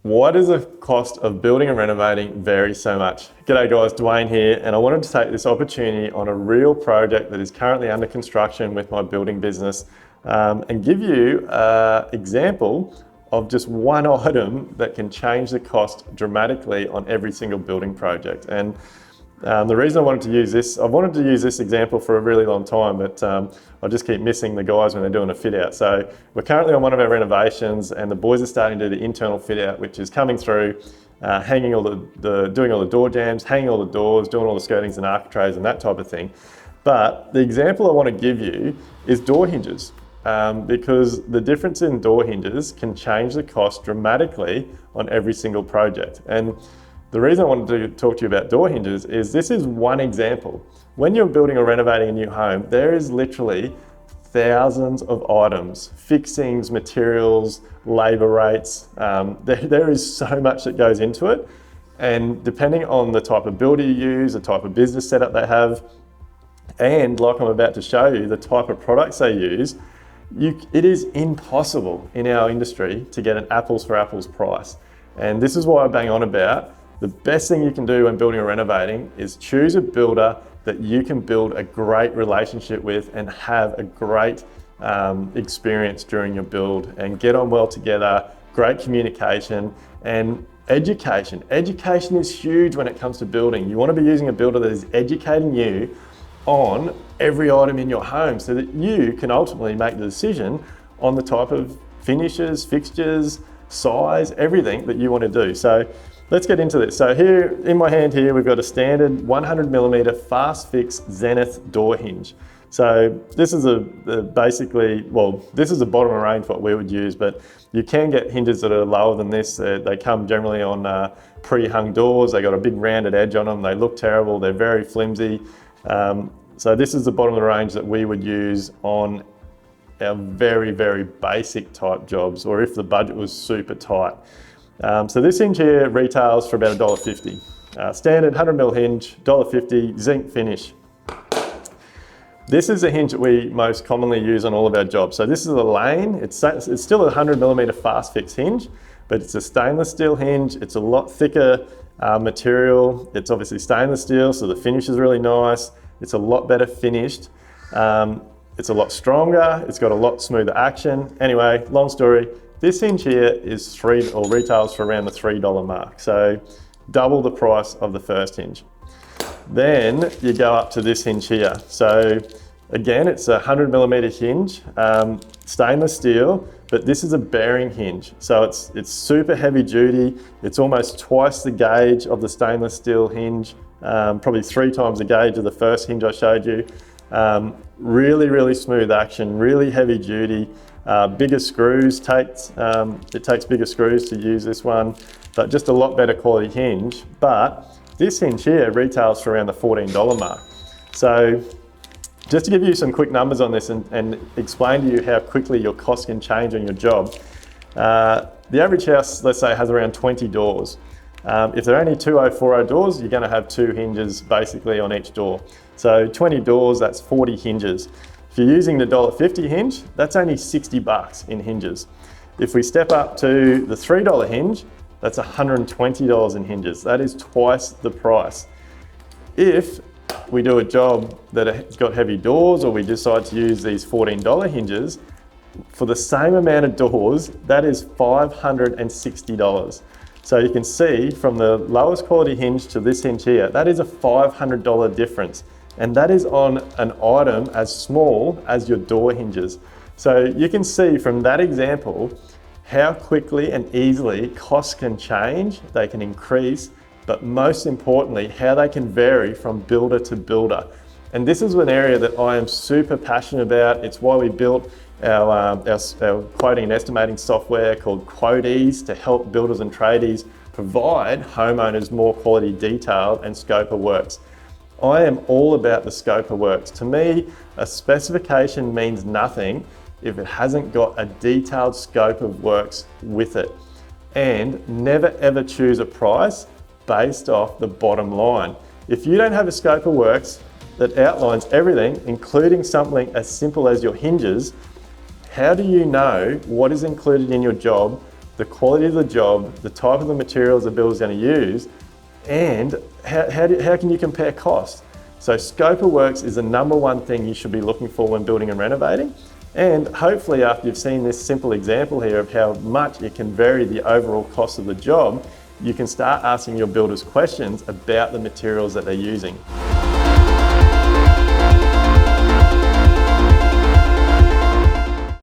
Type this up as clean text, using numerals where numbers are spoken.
Why does the cost of building and renovating vary so much? G'day guys, Duayne here, and I wanted to take this opportunity on a real project that is currently under construction with my building business and give you an example of just one item that can change the cost dramatically on every single building project. And the reason I wanted to use this, I've wanted to use this example for a really long time, but I just keep missing the guys when they're doing a fit out. So we're currently on one of our renovations and the boys are starting to do the internal fit out, which is coming through, hanging all doing all the door jambs, hanging all the doors, doing all the skirtings and architraves and that type of thing. But the example I want to give you is door hinges. Because the difference in door hinges can change the cost dramatically on every single project. And the reason I wanted to talk to you about door hinges is this is one example. When you're building or renovating a new home, there is literally thousands of items, fixings, materials, labor rates. There is so much that goes into it. And depending on the type of builder you use, the type of business setup they have, and like I'm about to show you, the type of products they use, it is impossible in our industry to get an apples for apples price. And this is why I bang on about the best thing you can do when building or renovating is choose a builder that you can build a great relationship with and have a great experience during your build and get on well together, great communication and education. Education is huge when it comes to building. You want to be using a builder that is educating you on every item in your home so that you can ultimately make the decision on the type of finishes, fixtures, size, everything that you want to do. So let's get into this. So here in my hand here, we've got a standard 100mm fast fix Zenith door hinge. So this is this is the bottom of range what we would use, but you can get hinges that are lower than this. They come generally on pre-hung doors. They got a big rounded edge on them. They look terrible. They're very flimsy. So this is the bottom of the range that we would use on our very, very basic type jobs, or if the budget was super tight. So this hinge here retails for about $1.50. Standard 100mm hinge, $1.50, zinc finish. This is a hinge that we most commonly use on all of our jobs. So this is a lane. It's still a 100mm fast fix hinge, but it's a stainless steel hinge. It's a lot thicker material. It's obviously stainless steel, so the finish is really nice. It's a lot better finished. It's a lot stronger. It's got a lot smoother action. Anyway, long story. This hinge here is retails for around the $3 mark. So double the price of the first hinge. Then you go up to this hinge here. So again, it's a 100mm hinge, stainless steel, but this is a bearing hinge. So it's super heavy duty. It's almost twice the gauge of the stainless steel hinge, probably 3 times the gauge of the first hinge I showed you. Really, really smooth action, really heavy duty. Bigger screws, it takes bigger screws to use this one, but just a lot better quality hinge. But this hinge here retails for around the $14 mark. So just to give you some quick numbers on this and explain to you how quickly your cost can change on your job. The average house, let's say, has around 20 doors. If there are only 2040 doors, you're going to have 2 hinges basically on each door. So 20 doors, that's 40 hinges. If you're using the $1.50 hinge, that's only $60 in hinges. If we step up to the $3 hinge, that's $120 in hinges. That is twice the price. If we do a job that has got heavy doors, or we decide to use these $14 hinges, for the same amount of doors, that is $560. So you can see from the lowest quality hinge to this hinge here, that is a $500 difference. And that is on an item as small as your door hinges. So you can see from that example how quickly and easily costs can change, they can increase, but most importantly, how they can vary from builder to builder. And this is an area that I am super passionate about. It's why we built our quoting and estimating software called Quotease to help builders and tradies provide homeowners more quality detail and scope of works. I am all about the scope of works. To me, a specification means nothing if it hasn't got a detailed scope of works with it. And never ever choose a price based off the bottom line. If you don't have a scope of works that outlines everything, including something as simple as your hinges, how do you know what is included in your job the quality of the job, the type of the materials the builder's going to use, and how can you compare costs? So scope of works is the number one thing you should be looking for when building and renovating. And hopefully after you've seen this simple example here of how much it can vary the overall cost of the job, you can start asking your builders questions about the materials that they're using.